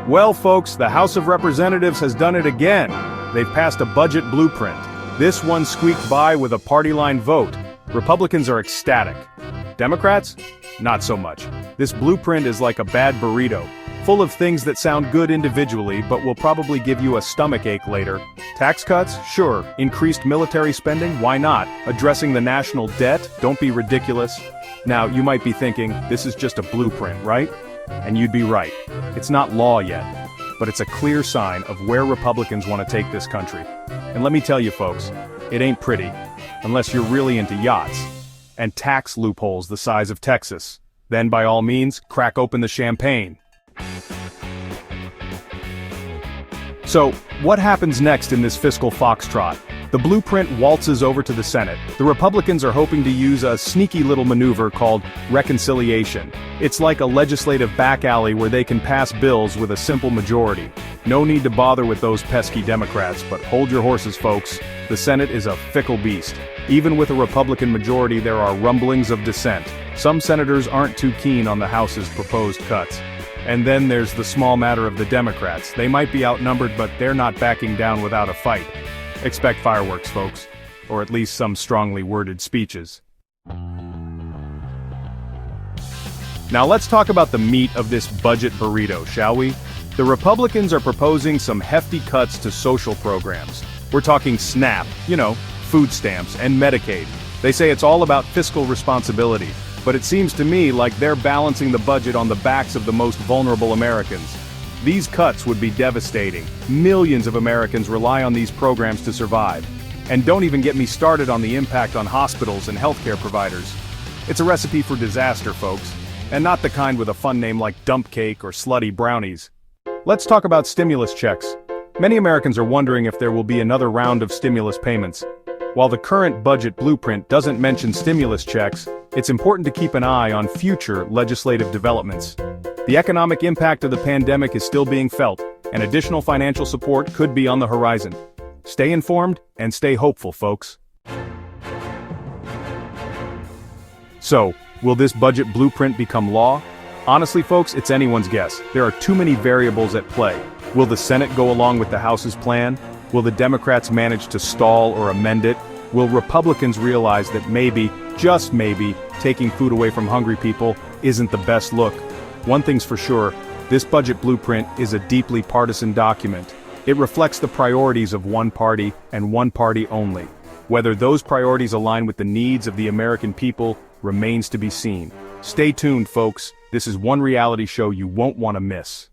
Well, folks, the House of Representatives has done it again. They've passed a budget blueprint. This one squeaked by with a party line vote. Republicans are ecstatic. Democrats? Not so much. This blueprint is like a bad burrito, full of things that sound good individually but will probably give you a stomachache later. Tax cuts? Sure. Increased military spending? Why not? Addressing the national debt? Don't be ridiculous. Now, you might be thinking, this is just a blueprint, right? And you'd be right. It's not law yet, but it's a clear sign of where Republicans want to take this country. And let me tell you folks, it ain't pretty, unless you're really into yachts and tax loopholes the size of Texas. Then by all means, crack open the champagne. So, what happens next in this fiscal foxtrot? The blueprint waltzes over to the Senate. The Republicans are hoping to use a sneaky little maneuver called reconciliation. It's like a legislative back alley where they can pass bills with a simple majority. No need to bother with those pesky Democrats, but hold your horses, folks. The Senate is a fickle beast. Even with a Republican majority, there are rumblings of dissent. Some senators aren't too keen on the House's proposed cuts. And then there's the small matter of the Democrats. They might be outnumbered, but they're not backing down without a fight. Expect fireworks, folks. Or at least some strongly worded speeches. Now let's talk about the meat of this budget burrito, shall we? The Republicans are proposing some hefty cuts to social programs. We're talking SNAP, food stamps, and Medicaid. They say it's all about fiscal responsibility, but it seems to me like they're balancing the budget on the backs of the most vulnerable Americans. These cuts would be devastating. Millions of Americans rely on these programs to survive. And don't even get me started on the impact on hospitals and healthcare providers. It's a recipe for disaster, folks. And not the kind with a fun name like dump cake or slutty brownies. Let's talk about stimulus checks. Many Americans are wondering if there will be another round of stimulus payments. While the current budget blueprint doesn't mention stimulus checks, it's important to keep an eye on future legislative developments. The economic impact of the pandemic is still being felt, and additional financial support could be on the horizon. Stay informed and stay hopeful, folks. So, will this budget blueprint become law? Honestly, folks, it's anyone's guess. There are too many variables at play. Will the Senate go along with the House's plan? Will the Democrats manage to stall or amend it? Will Republicans realize that maybe, just maybe, taking food away from hungry people isn't the best look? One thing's for sure, this budget blueprint is a deeply partisan document. It reflects the priorities of one party and one party only. Whether those priorities align with the needs of the American people remains to be seen. Stay tuned, folks. This is one reality show you won't want to miss.